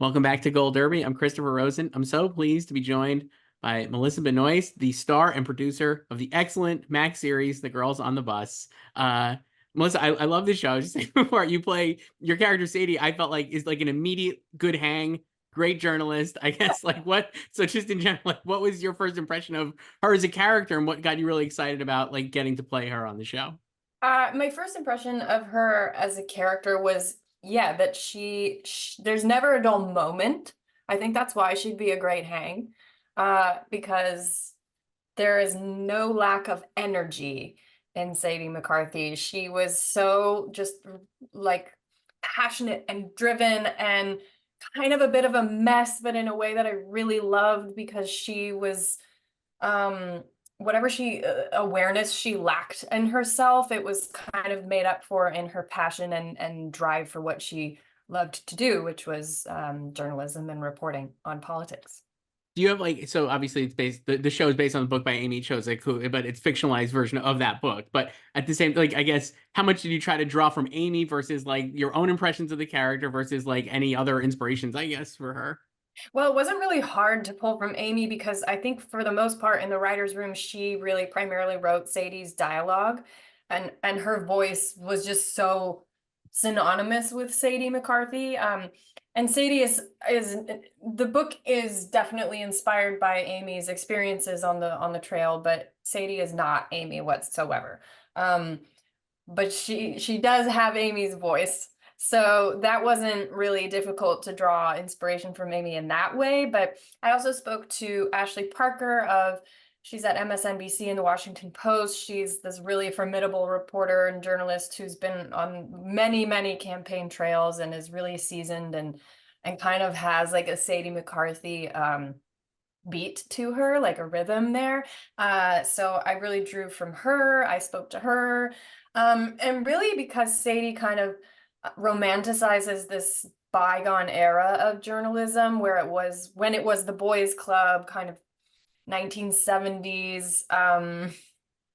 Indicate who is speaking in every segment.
Speaker 1: Welcome back to Gold Derby. I'm Christopher Rosen. I'm so pleased to be joined by Melissa Benoist, the star and producer of the excellent Max series, The Girls on the Bus. Uh, Melissa, I love this show. I was just saying before you play your character Sadie, I felt like is like an immediate good hang, great journalist. I guess like what? So just in general, like what was your first impression of her as a character, and what got you really excited about like getting to play her on the show?
Speaker 2: My first impression of her as a character was, yeah, that there's never a dull moment. I think that's why she'd be a great hang, because there is no lack of energy in Sadie McCarthy. She was so just like passionate and driven and kind of a bit of a mess, but in a way that I really loved because she was um whatever awareness she lacked in herself, it was kind of made up for in her passion and drive for what she loved to do, which was journalism and reporting on politics.
Speaker 1: Do you have like so obviously it's based the show is based on the book by Amy Chozick, who but it's fictionalized version of that book. But at the same like I guess how much did you try to draw from Amy versus like your own impressions of the character versus like any other inspirations, I guess, for her?
Speaker 2: Well, it wasn't really hard to pull from Amy because I think for the most part in the writer's room, she really primarily wrote Sadie's dialogue, and her voice was just so synonymous with Sadie McCarthy. And Sadie is the book is definitely inspired by Amy's experiences on the trail, but Sadie is not Amy whatsoever. Um, but she does have Amy's voice. So that wasn't really difficult to draw inspiration from Amy in that way. But I also spoke to Ashley Parker she's at MSNBC and the Washington Post. She's this really formidable reporter and journalist who's been on many, many campaign trails and is really seasoned and kind of has like a Sadie McCarthy beat to her, like a rhythm there. So I really drew from her. I spoke to her. And really because Sadie kind of romanticizes this bygone era of journalism where when it was the boys club, kind of 1970s,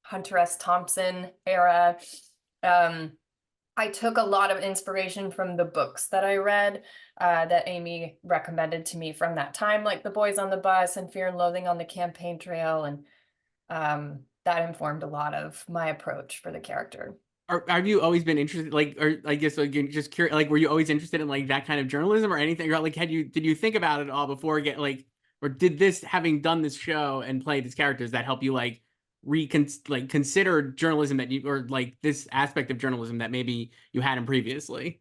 Speaker 2: Hunter S. Thompson era. Um, I took a lot of inspiration from the books that I read, that Amy recommended to me from that time, like The Boys on the Bus and Fear and Loathing on the Campaign Trail. And that informed a lot of my approach for the character.
Speaker 1: Have you always been interested like or I guess like you're just curious like were you always interested in like that kind of journalism or anything or like had you did you think about it all before get like or did this having done this show and played these characters that help you like like consider journalism that you or like this aspect of journalism that maybe you hadn't previously?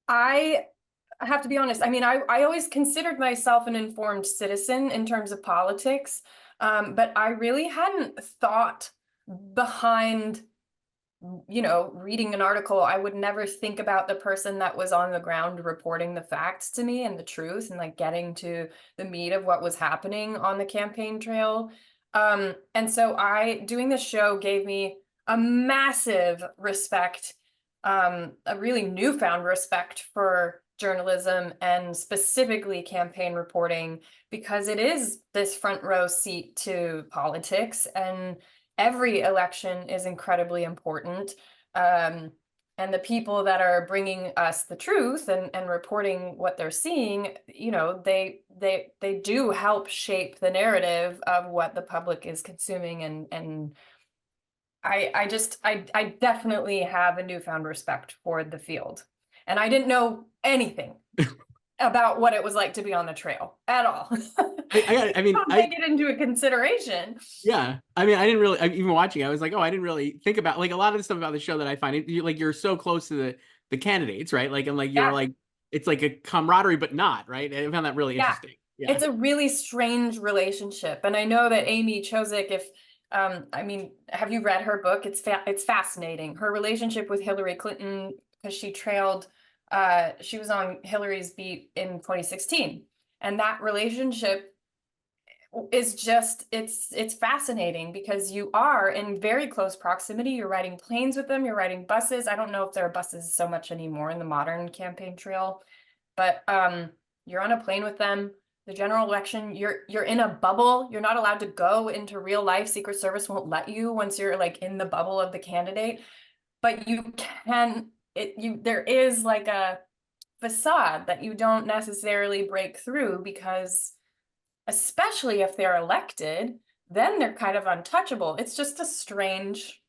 Speaker 2: I have to be honest. I mean, I always considered myself an informed citizen in terms of politics, but I really hadn't thought behind, reading an article. I would never think about the person that was on the ground reporting the facts to me and the truth and like getting to the meat of what was happening on the campaign trail. And so doing this show gave me a massive respect, a really newfound respect for journalism and specifically campaign reporting because it is this front row seat to politics and every election is incredibly important. Um, and the people that are bringing us the truth and reporting what they're seeing, they do help shape the narrative of what the public is consuming. And I definitely have a newfound respect for the field. And I didn't know anything about what it was like to be on the trail at all.
Speaker 1: I mean
Speaker 2: Don't take it into a consideration.
Speaker 1: yeah. I mean, I didn't really, even watching, I was like, oh, I didn't really think about like a lot of the stuff about the show that I find it, like you're so close to the candidates, right? Like, and like you're
Speaker 2: Yeah.
Speaker 1: like, it's like a camaraderie, but not, right? I found that really
Speaker 2: Yeah,
Speaker 1: interesting. Yeah.
Speaker 2: it's a really strange relationship. And I know that Amy Chozick, I mean, have you read her book? It's fascinating. Her relationship with Hillary Clinton, because she was on Hillary's beat in 2016. And that relationship is just, it's fascinating because you are in very close proximity. You're riding planes with them, you're riding buses. I don't know if there are buses so much anymore in the modern campaign trail, but you're on a plane with them. The general election, you're in a bubble. You're not allowed to go into real life. Secret Service won't let you once you're like in the bubble of the candidate. But you can there is like facade that you don't necessarily break through, because especially if they're elected, then they're kind of untouchable. It's just a strange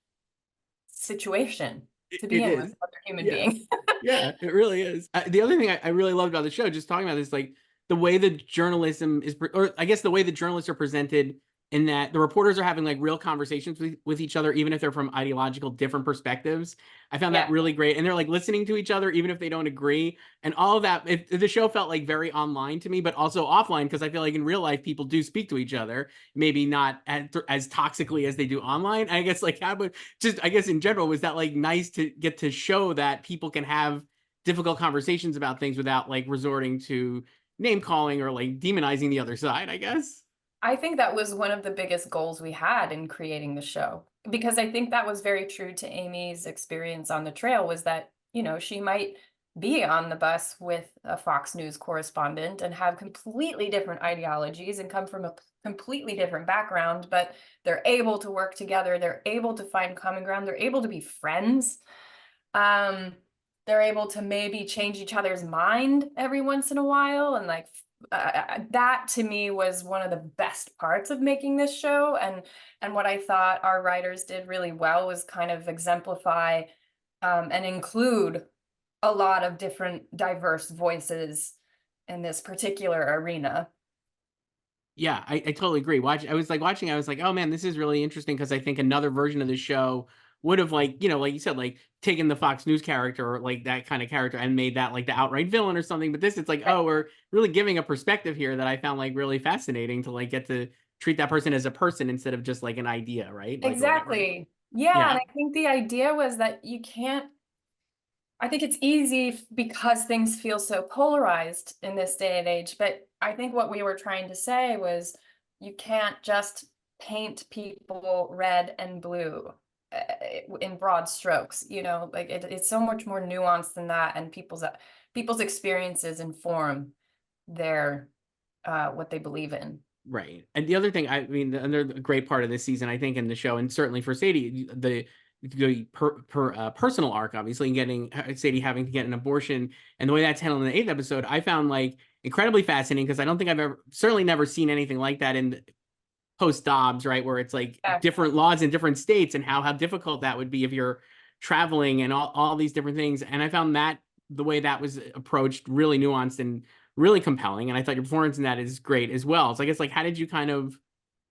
Speaker 2: situation to be
Speaker 1: It
Speaker 2: in with
Speaker 1: is.
Speaker 2: another human
Speaker 1: Yeah.
Speaker 2: being.
Speaker 1: Yeah, it really is. The other thing I really loved about the show, just talking about this, like the way the journalism is, or I guess the way the journalists are presented, in that the reporters are having like real conversations with each other, even if they're from ideological different perspectives. I found that
Speaker 2: Yeah,
Speaker 1: really great. And they're like listening to each other, even if they don't agree. And all of that, the show felt like very online to me, but also offline, because I feel like in real life, people do speak to each other, maybe not as toxically as they do online. I guess like how about just, I guess in general, was that like nice to get to show that people can have difficult conversations about things without like resorting to name calling or like demonizing the other side, I guess.
Speaker 2: I think that was one of the biggest goals we had in creating the show, because I think that was very true to Amy's experience on the trail, was that, you know, she might be on the bus with a Fox News correspondent and have completely different ideologies and come from a completely different background, but they're able to work together, they're able to find common ground, they're able to be friends. Um, they're able to maybe change each other's mind every once in a while, and like that to me was one of the best parts of making this show. And what I thought our writers did really well was kind of exemplify and include a lot of different diverse voices in this particular arena.
Speaker 1: Yeah, I totally agree. I was like watching, I was like, oh man, this is really interesting, because I think another version of the show would have, like, like you said, like taken the Fox News character or like that kind of character and made that like the outright villain or something. But this, it's like, oh, we're really giving a perspective here that I found like really fascinating, to like get to treat that person as a person instead of just like an idea, right? Like, or whatever.
Speaker 2: Exactly. Yeah, and
Speaker 1: Yeah.
Speaker 2: I think the idea was that you can't, I think it's easy because things feel so polarized in this day and age, but I think what we were trying to say was you can't just paint people red and blue uh, in broad strokes, you know, like it's so much more nuanced than that, and people's experiences inform their what they believe in.
Speaker 1: Right. And the other thing, I mean, another great part of this season, I think, in the show, and certainly for Sadie, the personal arc, obviously, and getting Sadie having to get an abortion, and the way that's handled in the eighth episode, I found like incredibly fascinating, because I don't think I've ever, certainly never seen anything like that in post Dobbs, right? Where it's like
Speaker 2: Yeah.
Speaker 1: different laws in different states, and how difficult that would be if you're traveling and all these different things. And I found that the way that was approached really nuanced and really compelling. And I thought your performance in that is great as well. So I guess like how did you kind of,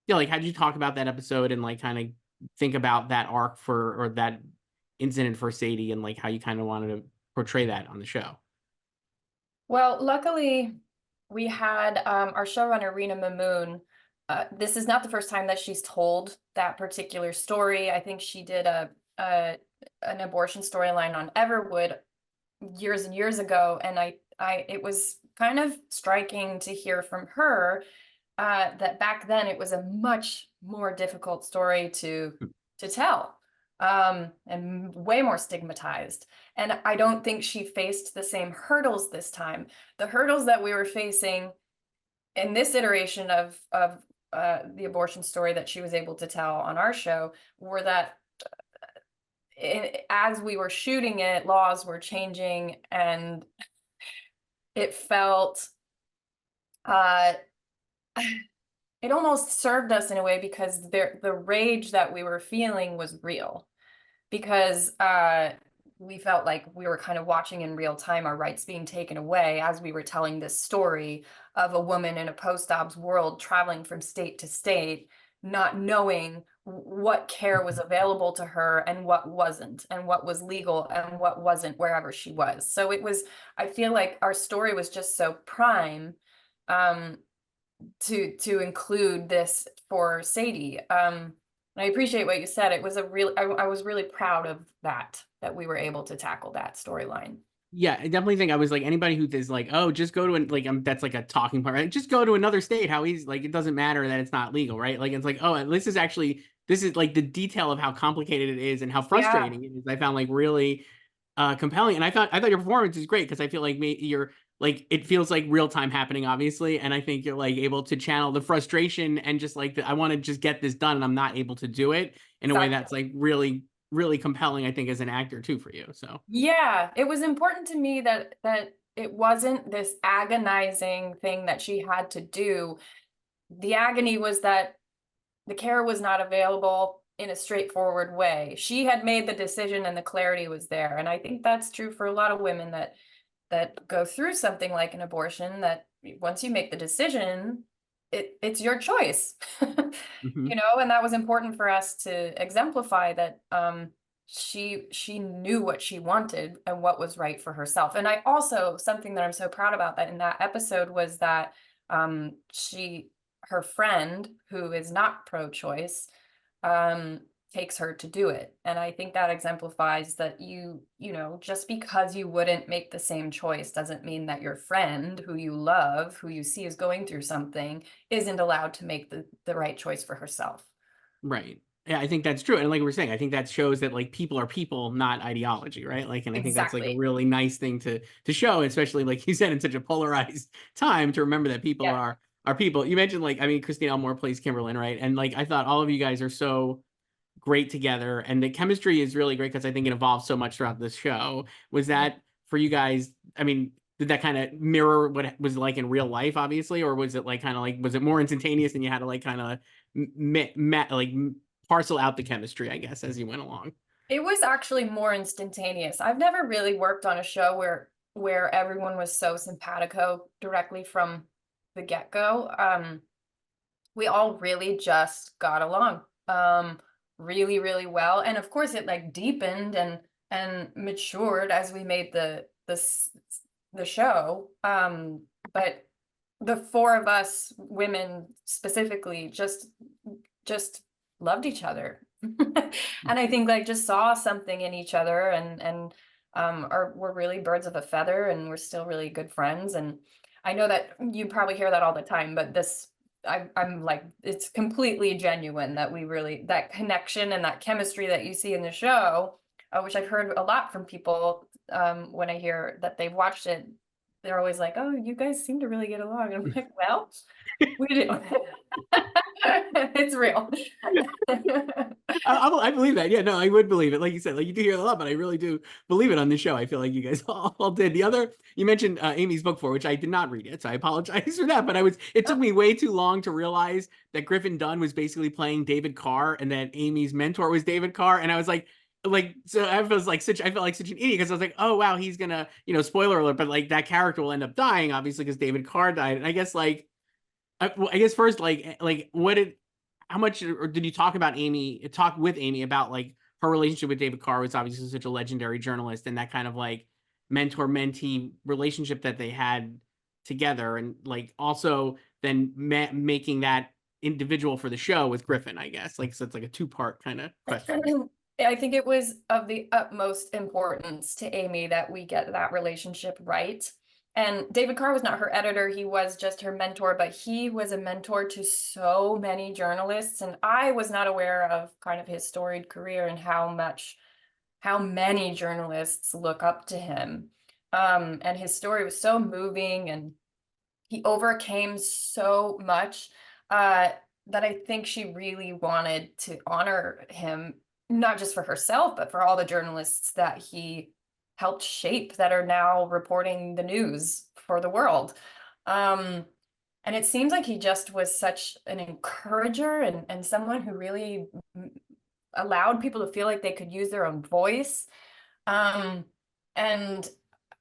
Speaker 1: yeah, like how did you talk about that episode and like kind of think about that arc for, or that incident for Sadie, and like how you kind of wanted to portray that on the show?
Speaker 2: Well, luckily, we had our showrunner, Rena Mamoon. This is not the first time that she's told that particular story. I think she did a an abortion storyline on Everwood years and years ago, and it was kind of striking to hear from her that back then it was a much more difficult story to tell, and way more stigmatized. And I don't think she faced the same hurdles this time. The hurdles that we were facing in this iteration of the abortion story that she was able to tell on our show were that as we were shooting it, laws were changing, and it felt uh, it almost served us in a way, because the rage that we were feeling was real, because we felt like we were kind of watching in real time our rights being taken away as we were telling this story of a woman in a post-Dobbs world traveling from state to state, not knowing what care was available to her and what wasn't, and what was legal and what wasn't wherever she was. So it was, I feel like our story was just so prime um, to include this for Sadie. And I appreciate what you said. It was I was really proud of that we were able to tackle that storyline.
Speaker 1: Yeah, I definitely think I was like anybody who is like, oh, just go to like that's like a talking point, right? Just go to another state. How easy, like it doesn't matter that it's not legal, right? Like it's like, oh, this is like the detail of how complicated it is and how
Speaker 2: Yeah,
Speaker 1: frustrating it is. I found like really compelling. And I thought your performance is great, because I feel like you're like, it feels like real time happening, obviously, and I think you're like able to channel the frustration and just like I want to just get this done and I'm not able to do it in a way
Speaker 2: exactly.
Speaker 1: that's like really compelling, I think, as an actor too, for you. So
Speaker 2: Yeah, it was important to me that it wasn't this agonizing thing that she had to do. The agony was that the care was not available in a straightforward way. She had made the decision and the clarity was there. And I think that's true for a lot of women that go through something like an abortion, that once you make the decision, it's your choice.
Speaker 1: Mhm.
Speaker 2: And that was important for us to exemplify that she knew what she wanted and what was right for herself. And I also, something that I'm so proud about that in that episode was that she her friend, who is not pro-choice, um, takes her to do it. And I think that exemplifies that just because you wouldn't make the same choice doesn't mean that your friend, who you love, who you see is going through something, isn't allowed to make the right choice for herself.
Speaker 1: Right. Yeah, I think that's true. And like we're saying, I think that shows that like people are people, not ideology, right? Like, and I think that's like a
Speaker 2: Exactly.
Speaker 1: really nice thing to show, especially like you said, in such a polarized time, to remember that people
Speaker 2: Yeah.
Speaker 1: are people. You mentioned like, I mean, Christine Elmore plays Kimberlyn, right? And like I thought all of you guys are so great together, and the chemistry is really great because I think it evolves so much throughout this show. Was
Speaker 2: Mhm.
Speaker 1: that for you guys? I mean, did that kind of mirror what it was like in real life, obviously, or was it like kind of like, was it more instantaneous and you had to like kind of like parcel out the chemistry, I guess, as you went along?
Speaker 2: It was actually more instantaneous. I've never really worked on a show where everyone was so simpatico directly from the get-go. We all really just got along really, really well. And of course it like deepened and matured as we made the show. But the four of us women specifically just loved each other. And I think like just saw something in each other and are we're really birds of a feather, and we're still really good friends. And I know that you probably hear that all the time, but I'm like, it's completely genuine that we really, that connection and that chemistry that you see in the show, which I've heard a lot from people when I hear that they've watched it. They're always like, "Oh, you guys seem to really get along." And I'm like, "Well, we do." It's real.
Speaker 1: I believe that. Yeah, no, I would believe it. Like you said, like you do hear a lot, but I really do believe it on this show. I feel like you guys all did. The other, you mentioned Amy's book for, which I did not read yet, so I apologize for that. But it took me way too long to realize that Griffin Dunn was basically playing David Carr, and that Amy's mentor was David Carr, and I was like, so I felt like such an idiot because I was like, oh wow, he's gonna, spoiler alert, but like that character will end up dying, obviously, because David Carr died, and I guess like I guess first, like what did, how much, or did you talk with Amy about like her relationship with David Carr, was obviously such a legendary journalist, and that kind of like mentor mentee relationship that they had together, and like also then making that individual for the show with Griffin, I guess, like, so it's like a two-part kind of question.
Speaker 2: I think it was of the utmost importance to Amy that we get that relationship right. And David Carr was not her editor, he was just her mentor, but he was a mentor to so many journalists. And I was not aware of kind of his storied career and how many journalists look up to him. And his story was so moving, and he overcame so much that I think she really wanted to honor him, not just for herself, but for all the journalists that he helped shape that are now reporting the news for the world. Um, and it seems like he just was such an encourager and someone who really allowed people to feel like they could use their own voice. Um, and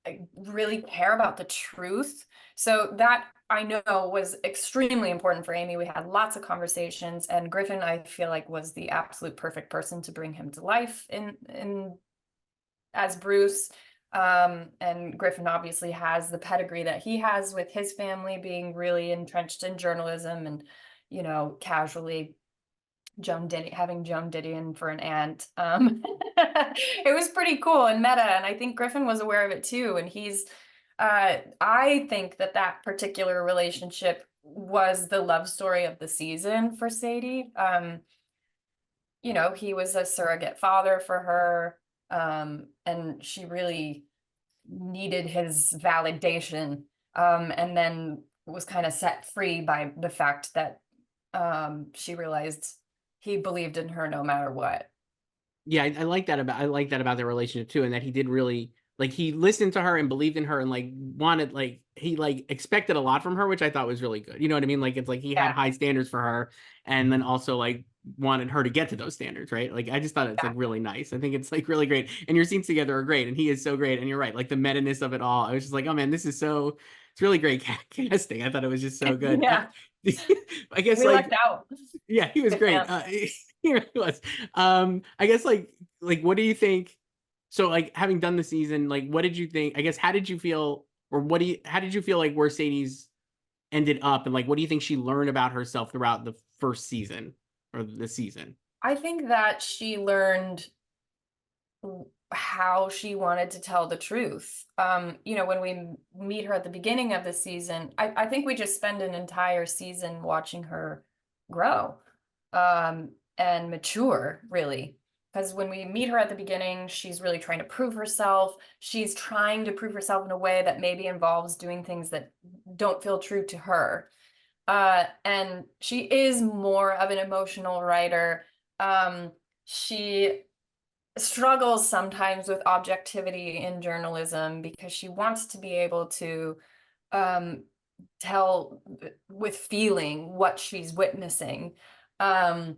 Speaker 2: I really care about the truth. So that I know was extremely important for Amy. We had lots of conversations, and Griffin, I feel like, was the absolute perfect person to bring him to life in as Bruce. And Griffin obviously has the pedigree that he has with his family being really entrenched in journalism and, casually having Joan Didion for an aunt. It was pretty cool and meta, and I think Griffin was aware of it too. And I think that particular relationship was the love story of the season for Sadie. He was a surrogate father for her, and she really needed his validation, and then was kind of set free by the fact that she realized he believed in her no matter what.
Speaker 1: Yeah, I like that about their relationship too, and that he did really like he listened to her and believed in her and like wanted like he like expected a lot from her, which I thought was really good. You know what I mean? Like it's like he had
Speaker 2: Yeah,
Speaker 1: high standards for her and then also like wanted her to get to those standards, right? Like I just thought it's
Speaker 2: yeah.
Speaker 1: like really nice. I think it's like really great. And your scenes together are great and he is so great. And you're right, like the meta-ness of it all. I was just like, oh man, this is so it's really great casting. I thought it was just so good.
Speaker 2: Yeah,
Speaker 1: I guess
Speaker 2: we
Speaker 1: like
Speaker 2: lucked out
Speaker 1: yeah, he was
Speaker 2: with
Speaker 1: great.
Speaker 2: him.
Speaker 1: He really was. I guess like what do you think? So like having done the season, like what did you think? I guess how did you feel, or what do you how did you feel like where Sadie's ended up, and like what do you think she learned about herself throughout the first season or the season?
Speaker 2: I think that she learned how she wanted to tell the truth. When we meet her at the beginning of the season, I think we just spend an entire season watching her grow and mature, really. Because when we meet her at the beginning, she's really trying to prove herself. She's trying to prove herself in a way that maybe involves doing things that don't feel true to her. And she is more of an emotional writer. She struggles sometimes with objectivity in journalism because she wants to be able to um, tell with feeling what she's witnessing. Um,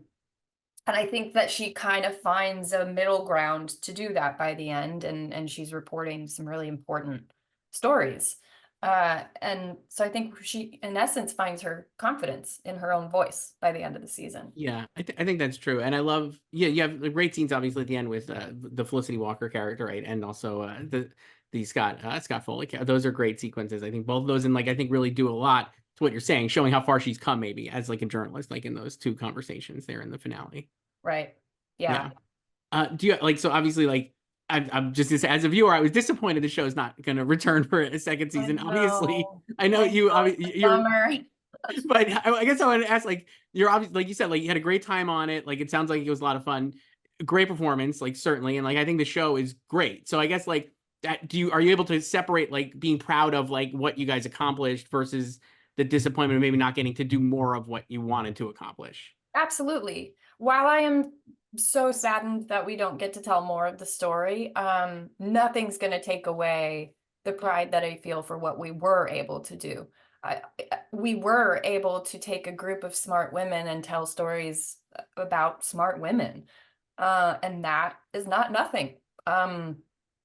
Speaker 2: and I think that she kind of finds a middle ground to do that by the end, and she's reporting some really important stories. And so I think she, in essence, finds her confidence in her own voice by the end of the season.
Speaker 1: Yeah, I think that's true, and I love yeah you have the great scenes obviously at the end with the Felicity Walker character, right, and also the Scott Foley those are great sequences. I think both of those and like I think really do a lot to what you're saying, showing how far she's come maybe as like a journalist, like in those two conversations there in the finale.
Speaker 2: Right. Yeah.
Speaker 1: Yeah. Do you like so obviously like I'm just gonna say as a viewer I was disappointed the show is not going to return for a second
Speaker 2: I
Speaker 1: season. Obviously,
Speaker 2: know.
Speaker 1: I know
Speaker 2: I know.
Speaker 1: you
Speaker 2: It's a
Speaker 1: you're
Speaker 2: bummer.
Speaker 1: but I guess I want to ask, like, you're obviously, like you said, like you had a great time on it. Like, it sounds like it was a lot of fun. Great performance, like certainly, and like I think the show is great. So I guess like that, are you able to separate like being proud of like what you guys accomplished versus the disappointment of maybe not getting to do more of what you wanted to accomplish?
Speaker 2: Absolutely. While I am so saddened that we don't get to tell more of the story, nothing's going to take away the pride that I feel for what we were able to do. We were able to take a group of smart women and tell stories about smart women. And that is not nothing. Um,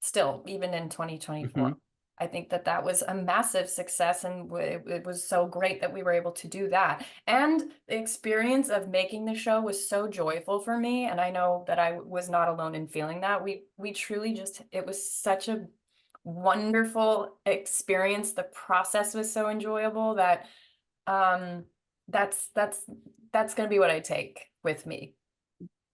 Speaker 2: Still, even in 2024.
Speaker 1: Hmm.
Speaker 2: I think that that was a massive success, and it was so great that we were able to do that. And the experience of making the show was so joyful for me, and I know that I was not alone in feeling that. We truly just it was such a wonderful experience. The process was so enjoyable that um that's that's that's going to be what I take with me.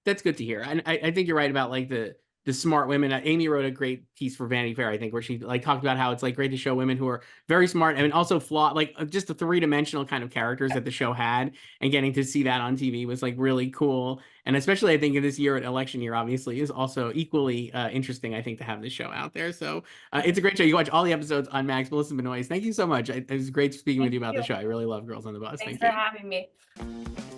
Speaker 1: That's good to hear. And I think you're right about like the smart women. Amy wrote a great piece for Vanity Fair, I think, where she like talked about how it's like great to show women who are very smart and also flawed, like just the three-dimensional kind of characters that the show had, and getting to see that on TV was like really cool. And especially I think in this year, election year, obviously, is also equally interesting. I think to have this show out there. So it's a great show. You watch all the episodes on Max. Melissa Benoist, thank you so much. It was great speaking with
Speaker 2: Thank
Speaker 1: you about the
Speaker 2: you.
Speaker 1: show. I really love Girls on the Bus.
Speaker 2: Thanks
Speaker 1: Thank
Speaker 2: for
Speaker 1: you.
Speaker 2: having me.